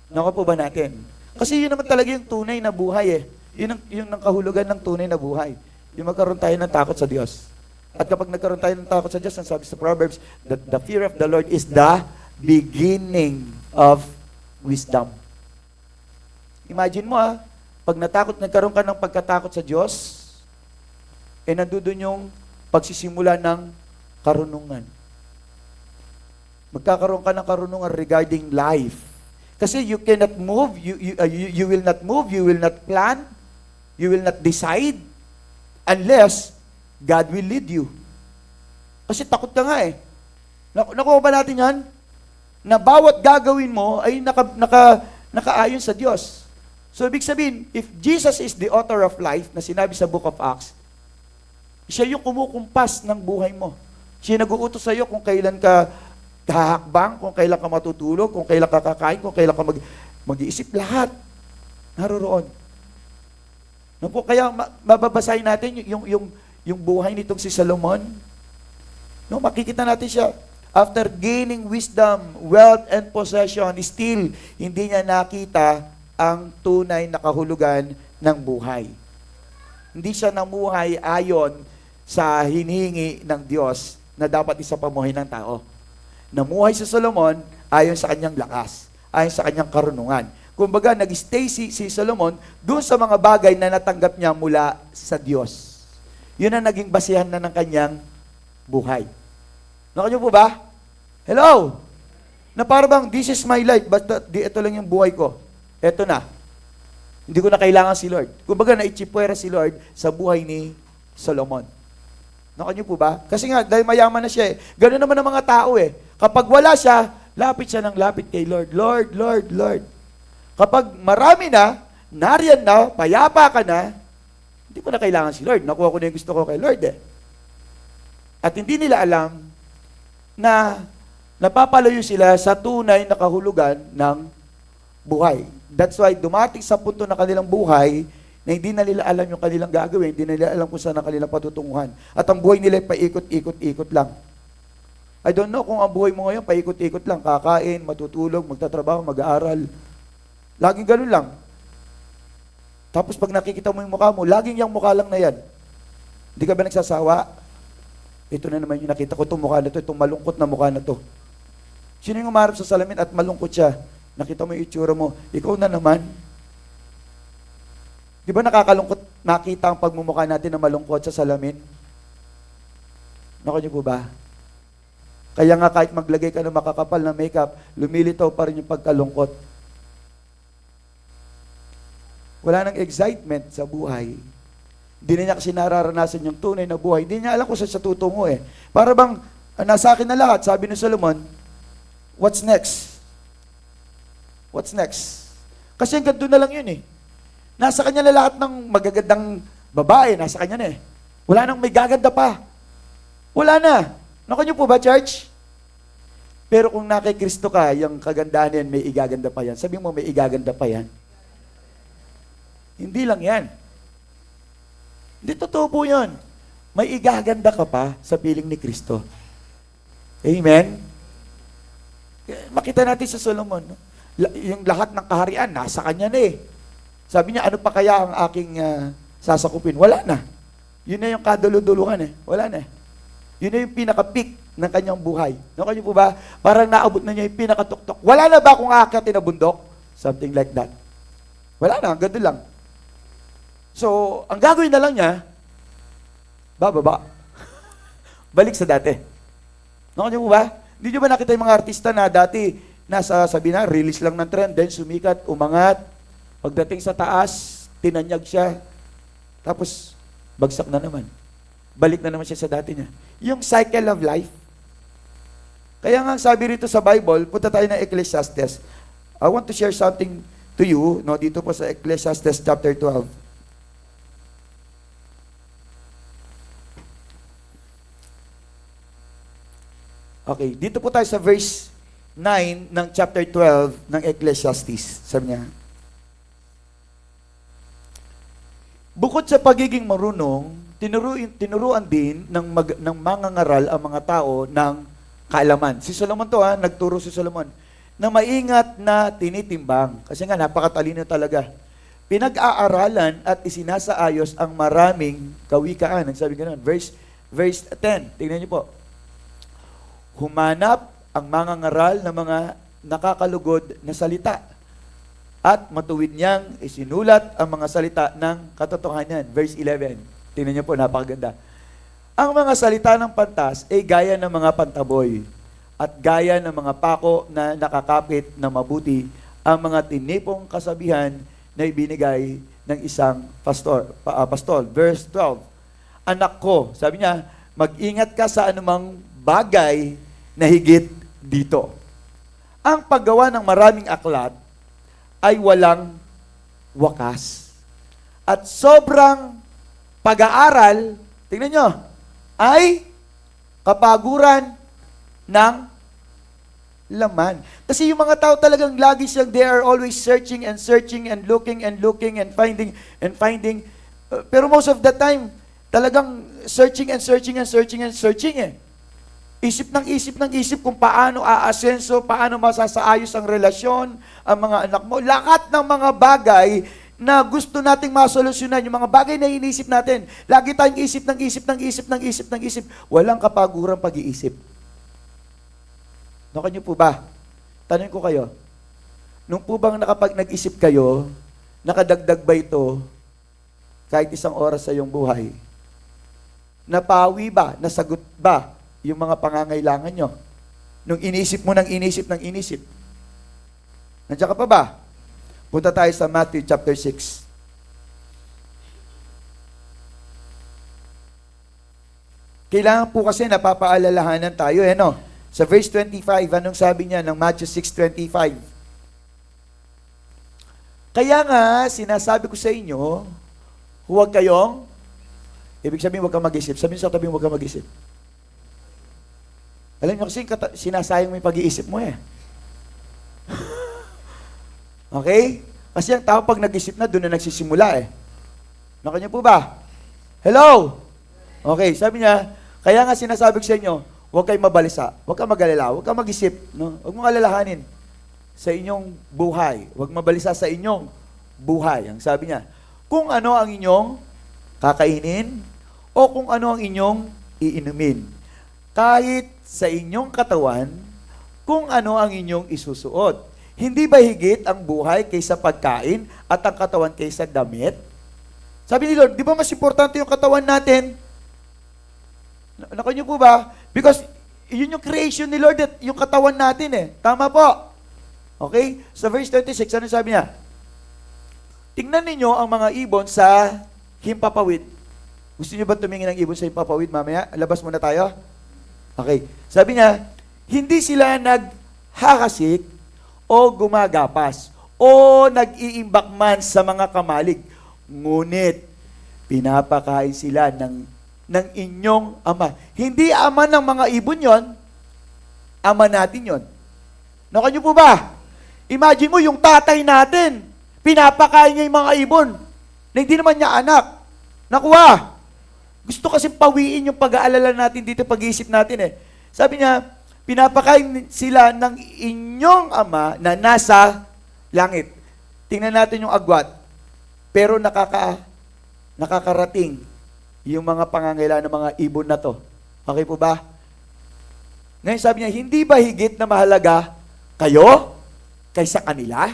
A: Naku po ba natin? Kasi yun naman talaga yung tunay na buhay eh. Yun ang kahulugan ng tunay na buhay. Yung magkaroon tayo ng takot sa Diyos. At kapag nagkaroon tayo ng takot sa Diyos, ang sabi sa Proverbs, that the fear of the Lord is the beginning of wisdom. Imagine mo pag nagkaroon ka ng pagkatakot sa Diyos, nandun yung pagsisimula ng karunungan. Magkakaroon ka ng karunungan regarding life. Kasi you cannot move, you will not move, you will not plan, you will not decide unless God will lead you. Kasi takot ka nga eh. Nakuha ba natin yan? Na bawat gagawin mo ay nakaayon sa Diyos. So ibig sabihin, if Jesus is the author of life na sinabi sa Book of Acts, siya yung kumukumpas ng buhay mo. Siya nag-uutos sa iyo kung kailan ka hahakbang, kung kailan ka matutulog, kung kailan ka kakain, kung kailan ka mag-iisip, lahat. Naroroon. No po, kaya mababasahin natin yung buhay nitong si Solomon. No, makikita natin siya. After gaining wisdom, wealth, and possession, still, hindi niya nakita ang tunay na kahulugan ng buhay. Hindi siya namuhay ayon sa hinihingi ng Diyos na dapat isa pamuhay ng tao. Namuhay si Solomon ayon sa kanyang lakas, ayon sa kanyang karunungan. Kumbaga, nag-stay si Solomon doon sa mga bagay na natanggap niya mula sa Diyos. Yun ang naging basihan na ng kanyang buhay. Nakanya po ba? Hello? Na parang this is my life, basta ito lang yung buhay ko. Ito na. Hindi ko na kailangan si Lord. Kumbaga, naitsipwera si Lord sa buhay ni Solomon. Nakanya po ba? Kasi nga, dahil mayaman na siya eh. Ganoon naman ang mga tao eh. Kapag wala siya, lapit siya ng lapit kay Lord. Lord, Lord, Lord. Kapag marami na, nariyan na, payapa ka na, hindi ko na kailangan si Lord. Nakuha ko na yung gusto ko kay Lord eh. At hindi nila alam na napapalayo sila sa tunay na kahulugan ng buhay. That's why dumating sa punto na kanilang buhay na hindi na nila alam yung kanilang gagawin, hindi na nila alam kung saan ang kanilang patutunguhan. At ang buhay nila ay paikot-ikot-ikot lang. I don't know kung ang buhay mo ngayon paikot-ikot lang, kakain, matutulog, magtatrabaho, mag-aaral. Laging ganun lang. Tapos pag nakikita mo yung mukha mo, laging yung mukha lang na yan. Hindi ka ba nagsasawa? Ito na naman yung nakita ko, itong mukha na to, itong malungkot na mukha na to. Sino yung umarap sa salamin at malungkot siya? Nakita mo yung itsura mo, ikaw na naman. Di ba nakakalungkot nakita ang pagmumukha natin na malungkot sa salamin? Naku niyo po ba? Kaya nga kahit maglagay ka ng makakapal na makeup, lumilitaw pa rin yung pagkalungkot. Wala nang excitement sa buhay. Hindi na niya kasi nararanasan yung tunay na buhay. Hindi niya alam kung saan siya tutungo eh. Para bang, nasa akin na lahat, sabi ni Solomon, what's next? What's next? Kasi hanggang doon na lang yun eh. Nasa kanya na lahat ng magagandang babae, nasa kanya na eh. Wala nang may gaganda pa. Wala na. Naku niyo po ba, church? Pero kung nakay Kristo ka, yung kagandahan yan, may igaganda pa yan. Sabi mo, may igaganda pa yan. Hindi lang yan. Hindi totoo po yun. May igaganda ka pa sa piling ni Kristo. Amen? Makita natin sa Solomon, no? Yung lahat ng kaharian, nasa kanya na eh. Sabi niya, ano pa kaya ang aking sasakupin? Wala na. Yun na yung kaduluduluhan eh. Wala na. Yun na yung pinaka-peak ng kanyang buhay. Naku niyo po ba? Parang naabot na niya yung pinaka-tuktok. Wala na ba kung aakyatin na bundok? Something like that. Wala na, ganda lang. So, ang gagawin na lang niya, bababa. Balik sa dati. Naku niyo po ba? Hindi niyo ba nakita yung mga artista na dati nasa, sabi na, release lang ng trend, then sumikat, umangat, pagdating sa taas, tinanyag siya, tapos bagsak na naman. Balik na naman siya sa dati niya. Yung cycle of life. Kaya nga sabi rito sa Bible, punta tayo ng Ecclesiastes. I want to share something to you, no, dito po sa Ecclesiastes chapter 12. Okay, dito po tayo sa verse 9 ng chapter 12 ng Ecclesiastes. Sabi niya, bukod sa pagiging marunong, tinuruan din ng mangangaral ang mga tao ng kaalaman. Si Solomon to nagturo si Solomon na maingat na tinitimbang. Kasi nga, napakatalino talaga. Pinag-aaralan at isinasaayos ang maraming kawikaan. Nagsabi ganun. Verse 10. Tingnan niyo po. Humanap ang mangangaral na mga nakakalugod na salita at matuwid niyang isinulat ang mga salita ng katotohanan. Verse 11. Tingnan niyo po, napakaganda. Ang mga salita ng pantas ay gaya ng mga pantaboy at gaya ng mga pako na nakakapit na mabuti ang mga tinipong kasabihan na ibinigay ng isang pastol. Verse 12. Anak ko, sabi niya, mag-ingat ka sa anumang bagay na higit dito. Ang paggawa ng maraming aklat ay walang wakas. At sobrang pag-aaral, tingnan nyo, ay kapaguran ng laman. Kasi yung mga tao talagang lagi siyang, they are always searching and searching and looking and looking and finding and finding. Pero most of the time, talagang searching and searching and searching and searching eh. Isip ng isip kung paano aasenso, paano masasaayos ang relasyon, ang mga anak mo. Lahat ng mga bagay na gusto nating masolusyonan, yung mga bagay na iniisip natin. Lagi tayong isip ng isip ng isip ng isip ng isip. Walang kapagurang pag-iisip. Nakan niyo po ba? Tanong ko kayo, nung po bang nag-isip kayo, nakadagdag ba ito kahit isang oras sa iyong buhay? Napawi ba? Nasagot ba yung mga pangangailangan nyo? Nung inisip mo ng inisip ng inisip. Nandiyan ka pa ba? Punta tayo sa Matthew chapter 6. Kailangan po kasi napapaalalahanan tayo, no? Sa verse 25, anong sabi niya ng Matthew 6:25? Kaya nga, sinasabi ko sa inyo, huwag kayong, ibig sabihin huwag kang mag-isip. Sabihin sa tabi huwag kang mag-isip. Alam niyo kasi, sinasayang mo yung pag-iisip mo eh. Okay? Kasi ang tao pag nag-isip na, doon na nagsisimula eh. Nakanya po ba? Hello? Okay, sabi niya, kaya nga sinasabi ko sa inyo, huwag kayong mabalisa, huwag kang mag-alala, huwag kang mag-isip, no? Huwag mong alalahanin sa inyong buhay. Huwag mabalisa sa inyong buhay. Ang sabi niya, kung ano ang inyong kakainin o kung ano ang inyong iinumin. Kahit sa inyong katawan, kung ano ang inyong isusuot. Hindi ba higit ang buhay kaysa pagkain at ang katawan kaysa damit? Sabi ni Lord, di ba mas importante yung katawan natin? Nakanyo po ba? Because yun yung creation ni Lord at yung katawan natin eh. Tama po. Okay? Sa verse 26, ano sabi niya? Tingnan ninyo ang mga ibon sa himpapawid. Gusto niyo ba tumingin ng ibon sa himpapawid mamaya? Labas muna tayo. Okay. Sabi niya, hindi sila naghahasik o gumagapas o nag-iimbak man sa mga kamalig. Ngunit, pinapakain sila ng inyong ama. Hindi ama ng mga ibon yon, ama natin yon. Nakanyo po ba? Imagine mo yung tatay natin, pinapakain niya yung mga ibon na hindi naman niya anak. Nakuha. Gusto kasi pawiin yung pag-aalala natin dito, pag-iisip natin eh. Sabi niya, pinapakain sila ng inyong ama na nasa langit. Tingnan natin yung agwat. Pero nakakarating yung mga pangangailangan ng mga ibon na to. Okay po ba? Ngayon sabi niya, hindi ba higit na mahalaga kayo kaysa kanila?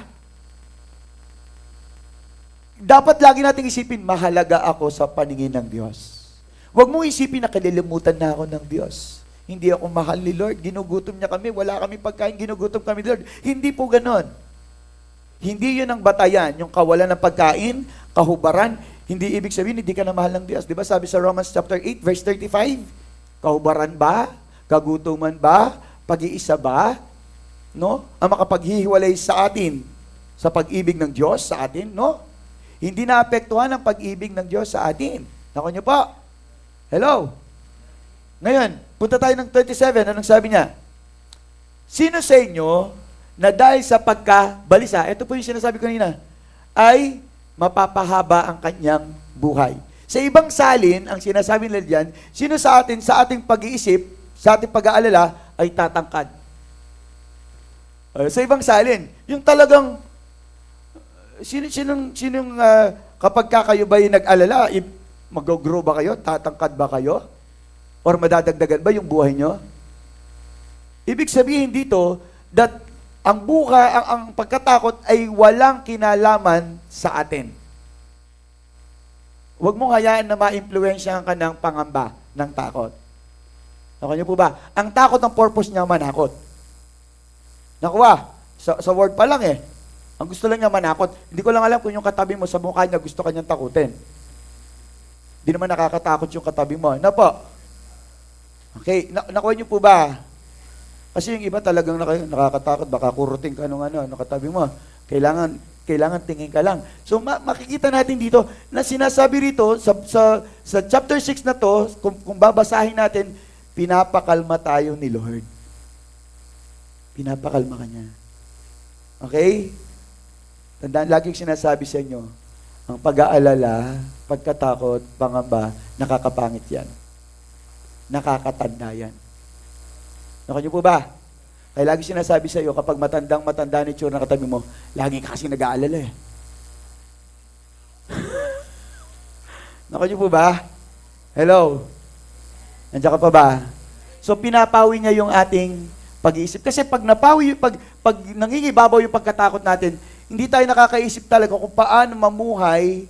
A: Dapat lagi nating isipin, mahalaga ako sa paningin ng Diyos. Huwag mong isipin na kalilimutan na ako ng Diyos. Hindi ako mahal ni Lord, ginugutom niya kami, wala kami pagkain, ginugutom kami ni Lord. Hindi po ganon. Hindi yun ang batayan, yung kawalan ng pagkain, kahubaran. Hindi ibig sabihin, hindi ka na mahal ng Diyos. Di ba sabi sa Romans chapter 8, verse 35, kahubaran ba? Kagutuman ba? Pag-iisa ba? No? Ang makapaghihiwalay sa atin sa pag-ibig ng Diyos sa atin, no? Hindi naapektuhan ang pag-ibig ng Diyos sa atin. Nako niyo po. Hello? Ngayon, punta tayo ng 27. Anong sabi niya? Sino sa inyo na dahil sa pagkabalisa, ito po yung sinasabi ko kanina, ay mapapahaba ang kanyang buhay. Sa ibang salin, ang sinasabi nila diyan, sino sa atin, sa ating pag-iisip, sa ating pag-aalala, ay tatangkad. Sa ibang salin, yung talagang, sinong kapag kayo ba yung nag-alala, mag-grow ba kayo? Tatangkad ba kayo? Or madadagdagan ba yung buhay nyo? Ibig sabihin dito, that ang ang pagkatakot ay walang kinalaman sa atin. Huwag mong hayaan na ma-impluwensyahan ka ng pangamba ng takot. Nakuha niyo po ba? Ang takot ng purpose niya manakot. Nakuha? Sa word pa lang eh. Ang gusto lang niya manakot. Hindi ko lang alam kung yung katabi mo sa mukha niya gusto kanyang takutin. Hindi naman nakakatakot yung katabi mo. Ano po? Okay, nakuha niyo po ba? Kasi yung iba talagang nakakatakot, baka kuruting ka nung ano katabi mo. Kailangan tingin ka lang. So makikita natin dito na sinasabi rito sa chapter 6 na to, kung babasahin natin, pinapakalma tayo ni Lord. Pinapakalma ka niya. Okay? Tandaan, laging sinasabi sa inyo, ang pag-aalala, pagkatakot, pangamba, nakakapangit yan. Nakakatanda yan. Naku niyo po ba? Kaya lagi sinasabi sa iyo, kapag matanda ni tsura na katabi mo, lagi ka kasi nag-aalala eh. Naku niyo po ba? Hello? Nandiyan ka pa ba? So, pinapawi niya yung ating pag-iisip. Kasi pag nangingibabaw yung pagkatakot natin, hindi tayo nakakaisip talaga kung paano mamuhay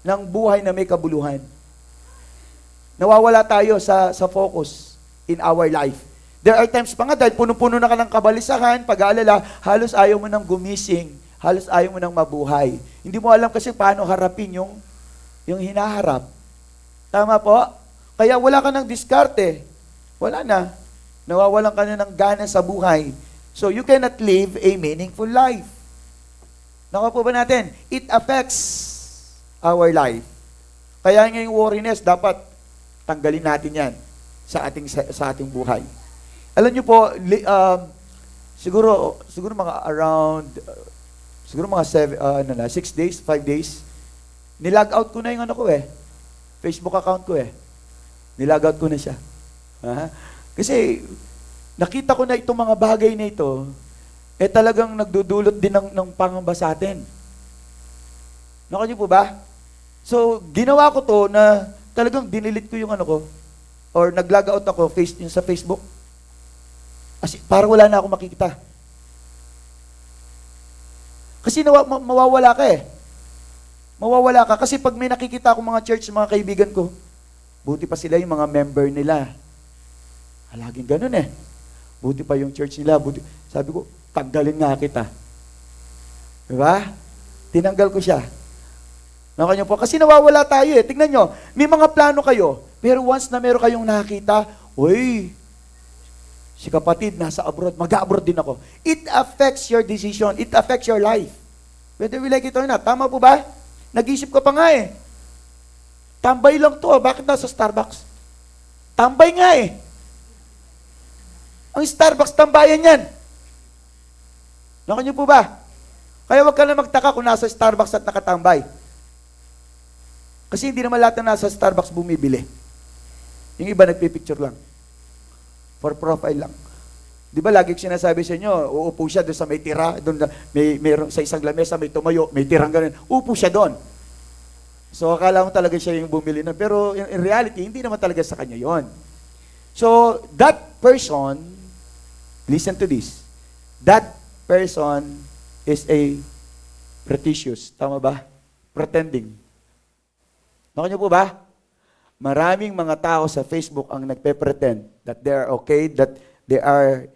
A: ng buhay na may kabuluhan. Nawawala tayo sa focus in our life. There are times pa nga dahil puno-puno na ka ng kabalisahan, pag-aalala, halos ayaw mo nang gumising, halos ayaw mo nang mabuhay. Hindi mo alam kasi paano harapin yung hinaharap. Tama po? Kaya wala ka ng diskarte. Wala na. Nawawalan ka na ng gana sa buhay. So you cannot live a meaningful life. Nakuha po ba natin? It affects our life. Kaya ngayong worriness, dapat tanggalin natin yan sa ating buhay. Alam niyo po, siguro mga around, siguro mga 6 days, 5 days, nilag out ko na yung Facebook account ko eh. Nilag out ko na siya. Kasi nakita ko na itong mga bagay na ito, talagang nagdudulot din ng pangamba sa atin. Nakuha niyo po ba? So, ginawa ko to na talagang dinilit ko yung or nag-log out ako sa Facebook. Para wala na ako makikita. Kasi mawawala ka eh. Mawawala ka. Kasi pag may nakikita akong mga church, mga kaibigan ko, buti pa sila yung mga member nila. Laging ganun eh. Buti pa yung church nila. Sabi ko, tanggalin nga kita. Diba? Tinanggal ko siya. Nakanyo po. Kasi nawawala tayo eh. Tingnan nyo, may mga plano kayo. Pero once na meron kayong nakita, si kapatid nasa abroad, mag-abroad din ako. It affects your decision. It affects your life. Whether we like it or not. Tama po ba? Nag-isip ko pa nga eh. Tambay lang to. Bakit nasa Starbucks? Tambay nga eh. Ang Starbucks, tambayan yan. Nakanyo po ba? Kaya wag ka na magtaka kung nasa Starbucks at nakatambay. Kasi hindi naman lahat na nasa Starbucks bumibili. Yung iba nagpipicture lang. For profile lang. Di ba lagi sinasabi sa inyo, uupo siya doon sa may tira, doon mayroon sa isang lamesa, may tumayo, may tirang ganun. Upo siya doon. So akala mo talaga siya yung bumili na. Pero in reality, hindi naman talaga sa kanya yon. So that person, listen to this, that person is a pretentious. Tama ba? Pretending. Naku niyo po ba? Maraming mga tao sa Facebook ang nagpe-pretend that they are okay, that they are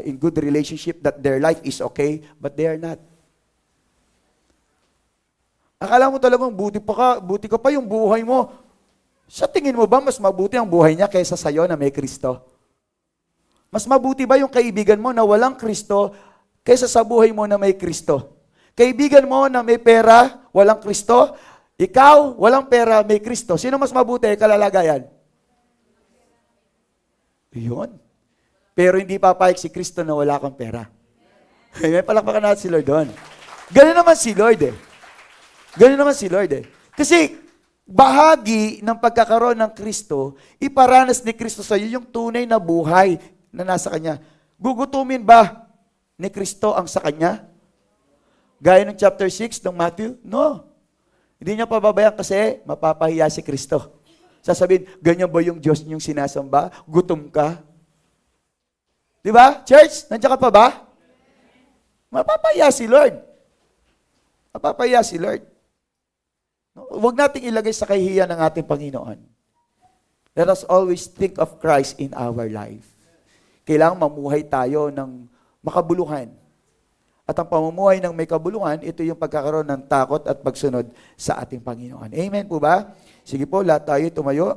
A: in good relationship, that their life is okay, but they are not. Akala mo talagang buti ka pa yung buhay mo. Sa tingin mo ba mas mabuti ang buhay niya kaysa sa'yo na may Kristo? Mas mabuti ba yung kaibigan mo na walang Kristo kaysa sa buhay mo na may Kristo? Kaibigan mo na may pera, walang Kristo, ikaw, walang pera, may Kristo. Sino mas mabuti kalalagayan? Yun. Pero hindi papayag si Kristo na wala kang pera. May palakpakan natin si Lord doon. Ganun naman si Lord eh. Ganun naman si Lord eh. Kasi bahagi ng pagkakaroon ng Kristo, iparanas ni Kristo sa iyo yung tunay na buhay na nasa Kanya. Gugutumin ba ni Kristo ang sa Kanya? Gaya ng chapter 6 ng Matthew? No. Hindi niya pababayaan kasi mapapahiya si Kristo. Sasabihin, ganyan ba yung Diyos niyong sinasamba? Gutom ka? Di ba? Church, nandiyan ka pa ba? Mapapahiya si Lord. Mapapahiya si Lord. Huwag nating ilagay sa kahihiyan ng ating Panginoon. Let us always think of Christ in our life. Kailangang mamuhay tayo ng makabuluhan. At ang pamumuhay ng may kabuluhan, ito yung pagkakaroon ng takot at pagsunod sa ating Panginoon. Amen po ba? Sige po, lahat tayo tumayo.